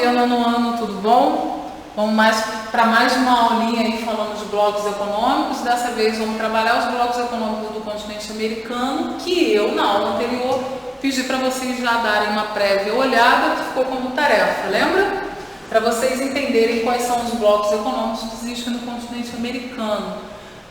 primeiro nono ano, tudo bom? Vamos para mais uma aulinha aí falando de blocos econômicos. Dessa vez vamos trabalhar os blocos econômicos do continente americano, que eu, na aula anterior, pedi para vocês já darem uma prévia olhada, que ficou como tarefa, lembra? Para vocês entenderem quais são os blocos econômicos que existem no continente americano.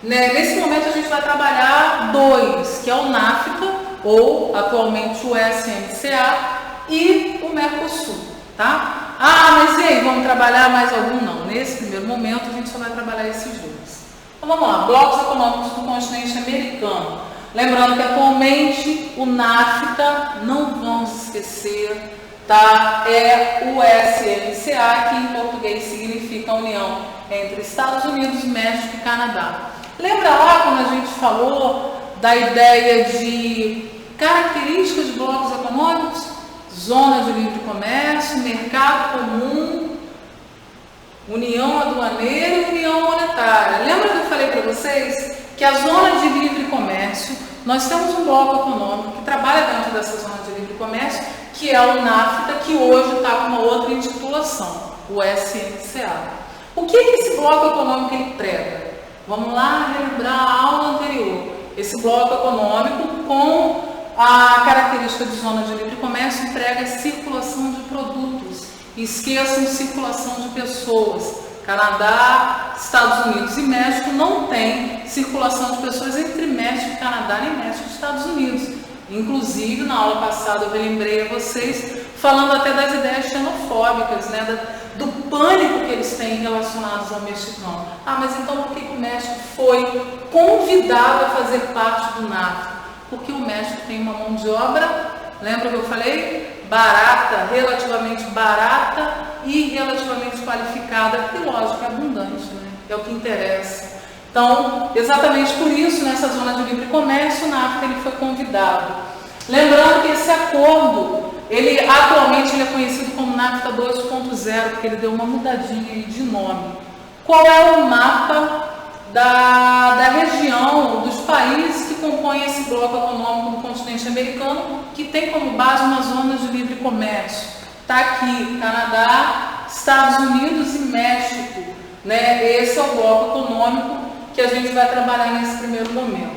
Nesse momento a gente vai trabalhar dois, que é o NAFTA, ou atualmente o USMCA, e o Mercosul, tá? Ah, mas e aí, vamos trabalhar mais algum? Não, nesse primeiro momento a gente só vai trabalhar esses dois. Então vamos lá, blocos econômicos do continente americano. Lembrando que atualmente o NAFTA, não vamos esquecer, tá? É o USMCA, que em português significa a união entre Estados Unidos, México e Canadá. Lembra lá quando a gente falou da ideia de características de blocos econômicos? Zona de livre comércio, mercado comum, união aduaneira e união monetária. Lembra que eu falei para vocês que a zona de livre comércio, nós temos um bloco econômico que trabalha dentro dessa zona de livre comércio, que é o NAFTA, que hoje está com uma outra intitulação, o SMCA. O que esse bloco econômico ele prega? Vamos lá relembrar a aula anterior. Esse bloco econômico com a característica de zona de livre comércio emprega a circulação de produtos. Esqueçam circulação de pessoas. Canadá, Estados Unidos e México não tem circulação de pessoas entre México e Canadá, nem México e Estados Unidos. Inclusive, na aula passada eu lembrei a vocês, falando até das ideias xenofóbicas, né, do pânico que eles têm relacionados ao mexicano. Ah, mas então por que o México foi convidado a fazer parte do NAFTA? Porque o México tem uma mão de obra, lembra que eu falei? Barata, relativamente barata e relativamente qualificada, e lógico, é abundante, né? É o que interessa. Então, exatamente por isso, nessa zona de livre comércio, o NAFTA ele foi convidado. Lembrando que esse acordo, atualmente ele é conhecido como NAFTA 2.0, porque ele deu uma mudadinha de nome. Qual é o mapa da região, dos países que compõem esse bloco econômico do continente americano, que tem como base uma zona de livre comércio? Está aqui, Canadá, Estados Unidos e México, né? Esse é o bloco econômico que a gente vai trabalhar nesse primeiro momento.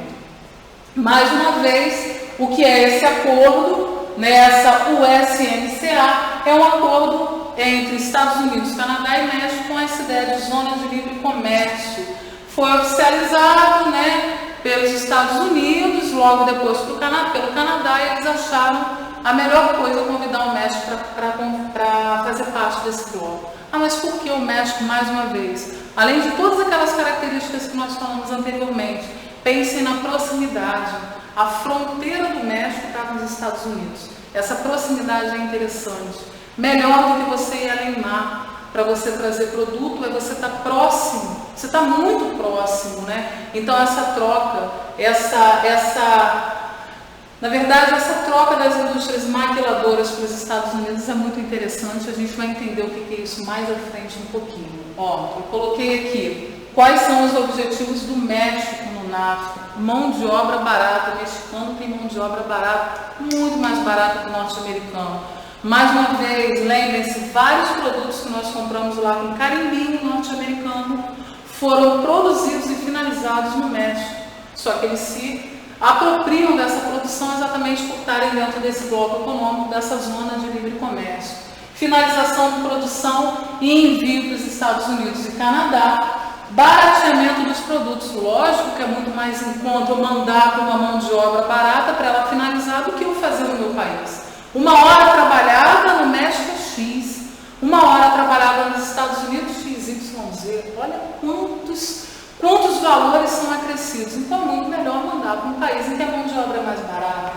Mais uma vez, o que é esse acordo, né? Essa USMCA é um acordo entre Estados Unidos, Canadá e México com essa ideia de zona de livre comércio. Foi oficializado, né, pelos Estados Unidos, logo depois pelo Canadá, e eles acharam a melhor coisa convidar o México para fazer parte desse bloco. Ah, mas por que o México, mais uma vez? Além de todas aquelas características que nós falamos anteriormente, pensem na proximidade. A fronteira do México está com os Estados Unidos. Essa proximidade é interessante. Melhor do que você ir além mar para você trazer produto, é você estar próximo, você está muito próximo, né? Então essa troca, na verdade, essa troca das indústrias maquiladoras para os Estados Unidos é muito interessante, a gente vai entender o que é isso mais à frente um pouquinho. Ó, eu coloquei aqui, quais são os objetivos do México no NAFTA? Mão de obra barata, o mexicano tem mão de obra barata, muito mais barata que o norte-americano. Mais uma vez, lembrem-se, vários produtos que nós compramos lá com carimbinho norte-americano foram produzidos e finalizados no México. Só que eles se apropriam dessa produção exatamente por estarem dentro desse bloco econômico, dessa zona de livre comércio. Finalização de produção e envio para os Estados Unidos e Canadá. Barateamento dos produtos. Lógico que é muito mais em conta eu mandar para uma mão de obra barata para ela finalizar do que eu fazer no meu país. Uma hora trabalhada no México X, uma hora trabalhada nos Estados Unidos XYZ. Olha quantos valores são acrescidos. Então é muito melhor mandar para um país em que a mão de obra é mais barata.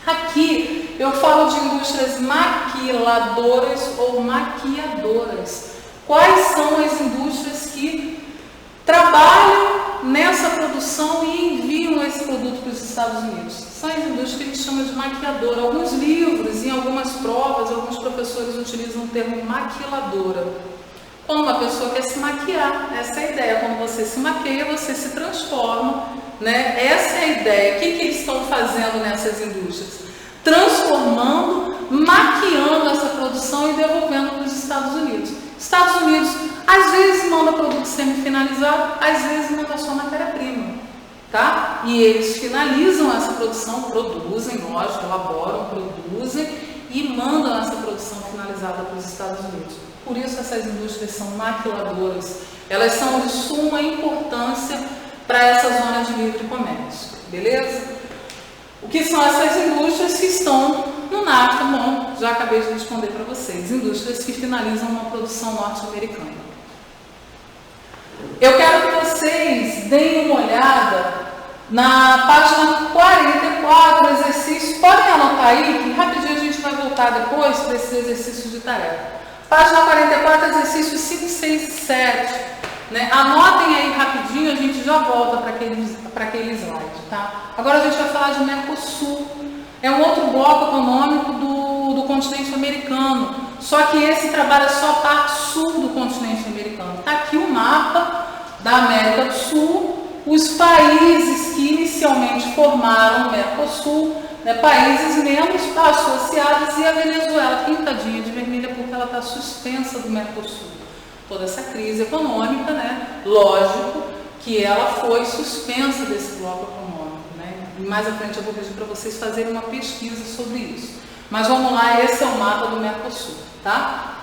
Aqui eu falo de indústrias maquiladoras ou maquiadoras. Quais são as indústrias que trabalham nessa produção e enviam esse produto para os Estados Unidos? São as indústrias que a gente chama de maquiadora. Alguns livros, em algumas provas, alguns professores utilizam o termo maquiladora. Quando uma pessoa quer se maquiar, essa é a ideia. Quando você se maqueia, você se transforma, né? Essa é a ideia. O que eles estão fazendo nessas indústrias? Transformando, maquiando essa produção e devolvendo para os Estados Estados Unidos. Estados Unidos, às vezes, manda produto semi-finalizado, às vezes manda só matéria-prima, tá? E eles finalizam essa produção, produzem, lógico, elaboram, produzem e mandam essa produção finalizada para os Estados Unidos. Por isso essas indústrias são maquiladoras, elas são de suma importância para essa zona de livre comércio, beleza? O que são essas indústrias que estão no NAFTA? Bom, já acabei de responder para vocês, indústrias que finalizam uma produção norte-americana. Eu quero que vocês deem uma olhada na página 44, exercício, podem anotar aí, que rapidinho a gente vai voltar depois para esses exercícios de tarefa. Página 44, exercícios 5, 6 e 7. Né? Anotem aí rapidinho, a gente já volta para aquele slide, tá? Agora a gente vai falar de Mercosul. É um outro bloco econômico do continente americano, só que esse trabalha só a parte sul do continente americano. Está aqui o mapa da América do Sul, os países que inicialmente formaram o Mercosul, né, países membros associados, e a Venezuela pintadinha de vermelha porque ela está suspensa do Mercosul. Toda essa crise econômica, né, lógico que ela foi suspensa desse bloco econômico, né? E mais à frente eu vou pedir para vocês fazerem uma pesquisa sobre isso. Mas vamos lá, esse é o mapa do Mercosul, tá?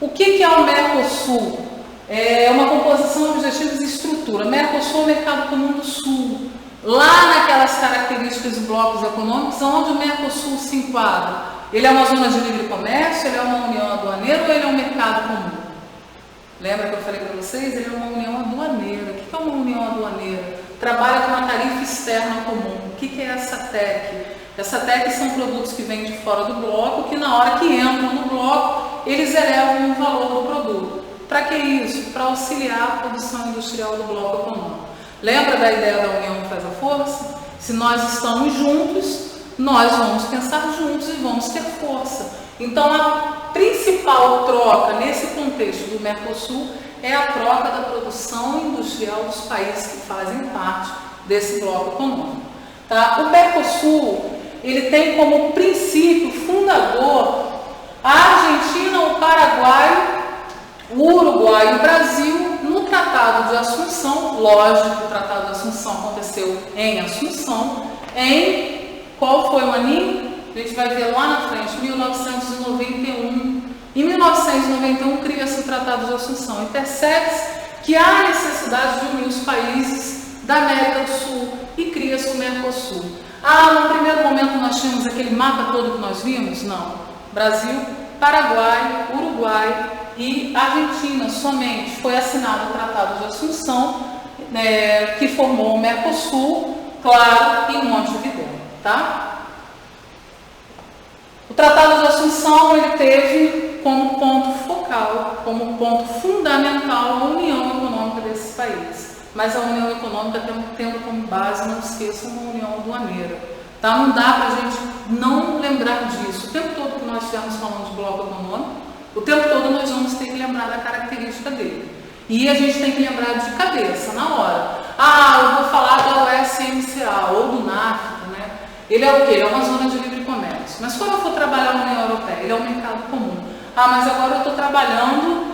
O que é o Mercosul? É uma composição, objetivos e estrutura. Mercosul é o mercado comum do Sul. Lá naquelas características de blocos econômicos, onde o Mercosul se enquadra? Ele é uma zona de livre comércio, ele é uma união aduaneira ou ele é um mercado comum? Lembra que eu falei para vocês? Ele é uma união aduaneira. O que é uma união aduaneira? Trabalha com uma tarifa externa comum. O que é essa TEC? Essa TEC são produtos que vêm de fora do bloco, que na hora que entram no bloco, eles elevam o valor do produto. Para que isso? Para auxiliar a produção industrial do bloco econômico. Lembra da ideia da união que faz a força? Se nós estamos juntos, nós vamos pensar juntos e vamos ter força. Então, a principal troca nesse contexto do Mercosul é a troca da produção industrial dos países que fazem parte desse bloco econômico. Tá? O Mercosul, ele tem como princípio fundador a Argentina, o Paraguai, o Uruguai e o Brasil no Tratado de Assunção. Lógico, o Tratado de Assunção aconteceu em Assunção, em qual foi o aninho? A gente vai ver lá na frente, 1991. Em 1991 cria-se o Tratado de Assunção e percebe-se que há necessidade de unir os países da América do Sul e cria-se o Mercosul. No primeiro momento nós tínhamos aquele mapa todo que nós vimos? Não. Brasil, Paraguai, Uruguai e Argentina somente. Foi assinado o Tratado de Assunção, que formou o Mercosul, claro, em Montevidéu, tá? O Tratado de Assunção, ele teve como ponto focal, como ponto fundamental a união econômica desses países. Mas a união econômica tendo como base, não esqueçam, uma união aduaneira. Tá? Não dá para a gente não lembrar disso. O tempo todo que nós estivermos falando de bloco econômico, o tempo todo nós vamos ter que lembrar da característica dele. E a gente tem que lembrar de cabeça, na hora. Eu vou falar da USMCA ou do NAFTA, né? Ele é o quê? É uma zona de livre comércio. Mas quando eu for trabalhar na União Europeia, ele é um mercado comum. Mas agora eu estou trabalhando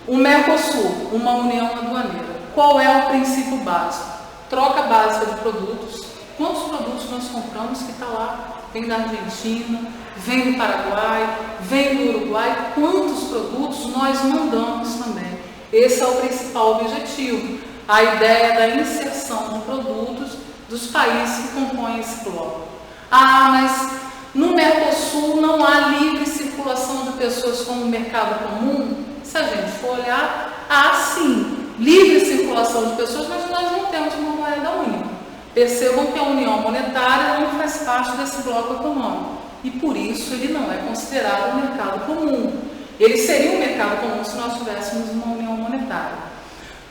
o Mercosul, uma união aduaneira. Qual é o princípio básico? Troca básica de produtos. Quantos produtos nós compramos que está lá? Vem da Argentina, vem do Paraguai, vem do Uruguai. Quantos produtos nós mandamos também? Esse é o principal objetivo. A ideia da inserção de produtos dos países que compõem esse bloco. Mas no Mercosul não há livre circulação de pessoas como o mercado comum? Se a gente for olhar, há sim livre circulação de pessoas, mas nós não temos uma moeda única. Percebam que a união monetária não faz parte desse bloco econômico e por isso ele não é considerado um mercado comum. Ele seria um mercado comum se nós tivéssemos uma união monetária.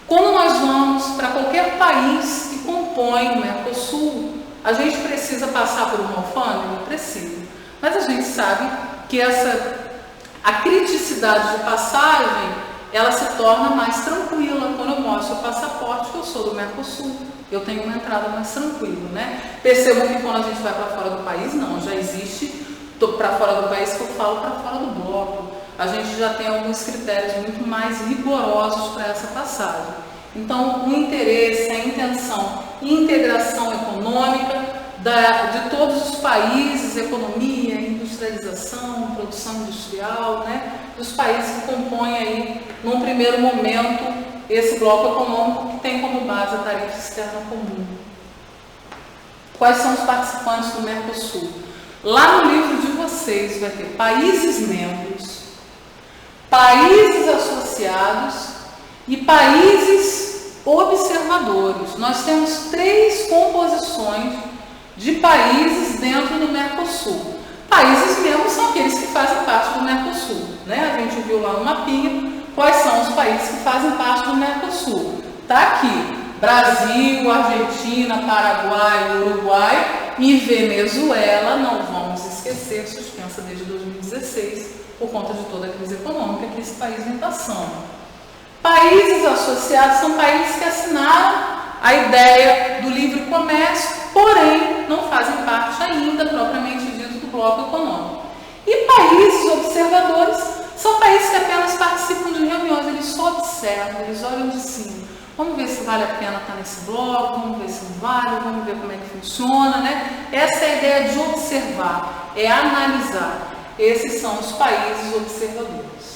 Quando nós vamos para qualquer país que compõe o Mercosul, a gente precisa passar por uma alfândega? Precisa. Mas a gente sabe que a criticidade de passagem, ela se torna mais tranquila quando eu mostro o passaporte que eu sou do Mercosul. Eu tenho uma entrada mais tranquila, né? Percebam que quando a gente vai para fora do país, não, já existe para fora do país que eu falo para fora do bloco. a gente já tem alguns critérios muito mais rigorosos para essa passagem. Então, o interesse, a intenção e integração econômica de todos os países, economia, industrialização, produção industrial, né, dos países que compõem aí, num primeiro momento, esse bloco econômico que tem como base a tarifa externa comum. Quais são os participantes do Mercosul? Lá no livro de vocês vai ter países membros, países associados e países observadores. Nós temos 3 composições de países dentro do Mercosul. Países membros são aqueles que fazem parte do Mercosul, né? A gente viu lá no mapinha quais são os países que fazem parte do Mercosul. Está aqui: Brasil, Argentina, Paraguai, Uruguai e Venezuela, não vamos esquecer, suspensa desde 2016, por conta de toda a crise econômica que esse país vem passando. Países associados são países que assinaram a ideia do livre comércio, porém não fazem parte ainda, propriamente dito, do bloco econômico. E países observadores são países que apenas participam de reuniões, eles só observam, eles olham de cima. Vamos ver se vale a pena estar nesse bloco, vamos ver se não vale, vamos ver como é que funciona, né? Essa é a ideia de observar, é analisar. Esses são os países observadores.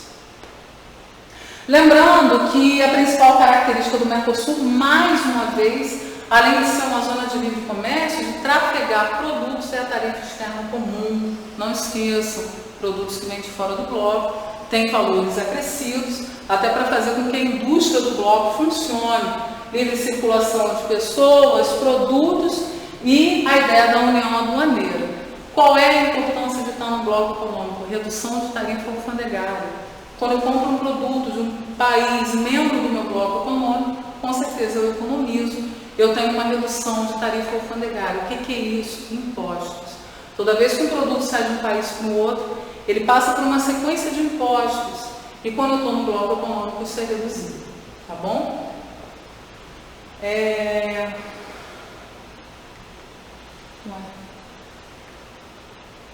Lembrando que a principal característica do Mercosul, mais uma vez, além de ser uma zona de livre comércio, de trafegar produtos, é a tarifa externa comum. Não esqueçam, produtos que vêm de fora do bloco têm valores acrescidos, até para fazer com que a indústria do bloco funcione. Livre circulação de pessoas, produtos e a ideia da união aduaneira. Qual é a importância de estar no bloco econômico? Redução de tarifa alfandegária. Quando eu compro um produto de um país membro do meu bloco econômico, com certeza eu economizo, eu tenho uma redução de tarifa alfandegária. O que é isso? Impostos. Toda vez que um produto sai de um país para o outro, ele passa por uma sequência de impostos. E quando eu estou no bloco econômico, isso é reduzido. Tá bom?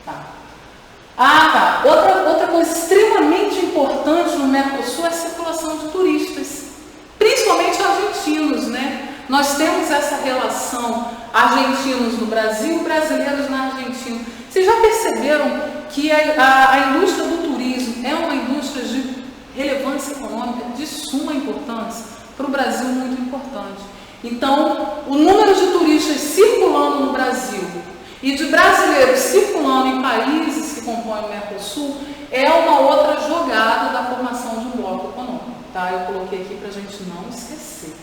Tá. Outra coisa extremamente importante no Mercosul é a circulação de turistas, principalmente argentinos, né? Nós temos essa relação argentinos no Brasil, brasileiros na Argentina. Vocês já perceberam que a indústria do turismo é uma indústria de relevância econômica, de suma importância, para o Brasil muito importante. Então, o número de turistas circulando no Brasil e de brasileiros circulando em países que compõem o Mercosul é uma outra jogada da formação de um bloco econômico. Tá? Eu coloquei aqui para a gente não esquecer.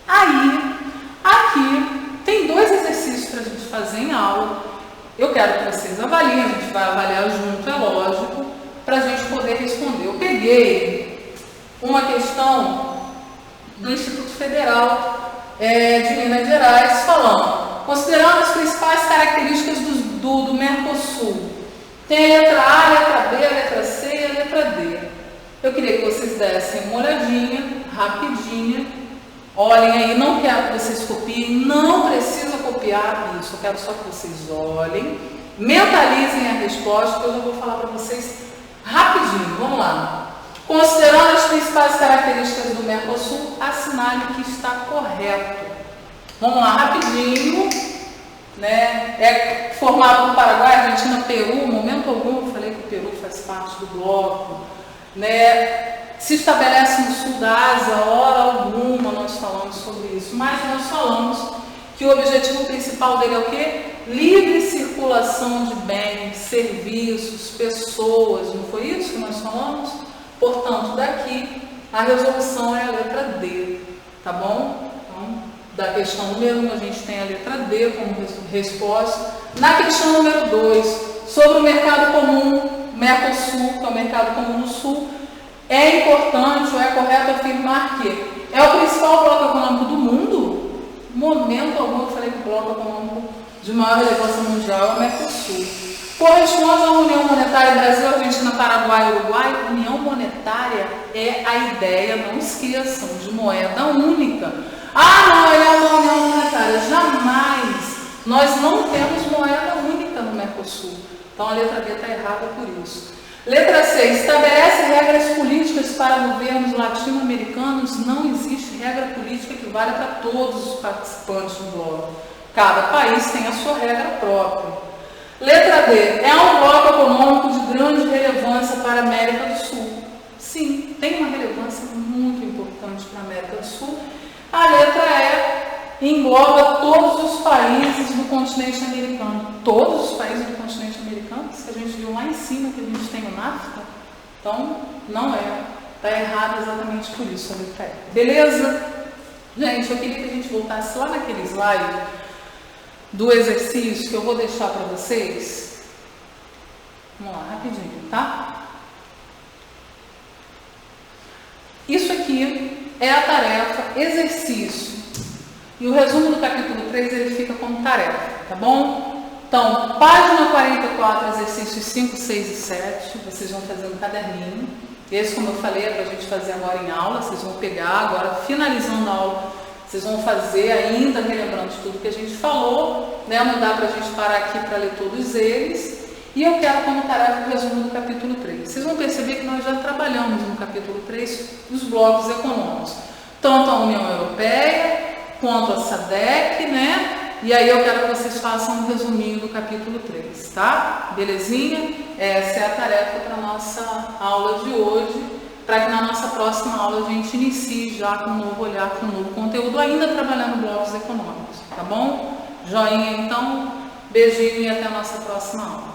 Aí, aqui, tem 2 exercícios para a gente fazer em aula. Eu quero que vocês avaliem, a gente vai avaliar junto, é lógico, para a gente poder responder. Eu peguei uma questão do Instituto Federal de Minas Gerais, falando, considerando as principais características do Mercosul. Tem a letra A, a letra B, a letra C e a letra D. Eu queria que vocês dessem uma olhadinha, rapidinha. Olhem aí, não quero que vocês copiem, não precisa copiar isso, eu quero só que vocês olhem, mentalizem a resposta, que eu já vou falar para vocês rapidinho. Vamos lá. Considerando as principais características do Mercosul, assinale que está correto. Vamos lá, rapidinho. Né? É formado por Paraguai, Argentina, Peru. Em momento algum eu falei que o Peru faz parte do bloco. Né? Se estabelece no sul da Ásia, hora alguma nós falamos sobre isso, mas nós falamos que o objetivo principal dele é o quê? Livre circulação de bens, serviços, pessoas, não foi isso que nós falamos? Portanto, daqui a resolução é a letra D, tá bom? Então, da questão número 1 a gente tem a letra D como resposta. Na questão número 2, sobre o mercado comum, Mercosul, que é o mercado comum no sul, é importante ou é correto afirmar que é o principal bloco econômico do mundo? Momento algum eu falei que o bloco econômico de maior relevância mundial é o Mercosul. Corresponde à União Monetária Brasil, Argentina, Paraguai e Uruguai. União Monetária é a ideia, não esqueçam, de moeda única. Ah, não, é uma União Monetária. Jamais. Nós não temos moeda única no Mercosul. Então a letra B está errada por isso. Letra C, estabelece regras políticas para governos latino-americanos. Não existe regra política que valha para todos os participantes do bloco. Cada país tem a sua regra própria. Letra D, é um bloco econômico de grande relevância para a América do Sul. Sim, tem uma relevância muito importante para a América do Sul. A letra E engloba todos os países do continente americano. Todos os países do continente americano, que a gente viu lá em cima que a gente tem o NAFTA. Então, não é. Está errado exatamente por isso a letra E. Beleza? Gente, eu queria que a gente voltasse lá naquele slide do exercício que eu vou deixar para vocês. Vamos lá, rapidinho, tá? Isso aqui é a tarefa exercício. E o resumo do capítulo 3 ele fica como tarefa, tá bom? Então, página 44, exercícios 5, 6 e 7, vocês vão fazer um caderninho. Esse, como eu falei, é para a gente fazer agora em aula. Vocês vão pegar agora, finalizando a aula, vocês vão fazer ainda, relembrando de tudo que a gente falou, né? Não dá para a gente parar aqui para ler todos eles. E eu quero como tarefa o resumo do capítulo 3. Vocês vão perceber que nós já trabalhamos no capítulo 3 os blocos econômicos. Tanto a União Europeia, quanto a SADC, né? E aí eu quero que vocês façam um resuminho do capítulo 3, tá? Belezinha? Essa é a tarefa para a nossa aula de hoje, para que na nossa próxima aula a gente inicie já com um novo olhar, com um novo conteúdo, ainda trabalhando blocos econômicos, tá bom? Joinha então, beijinho e até a nossa próxima aula.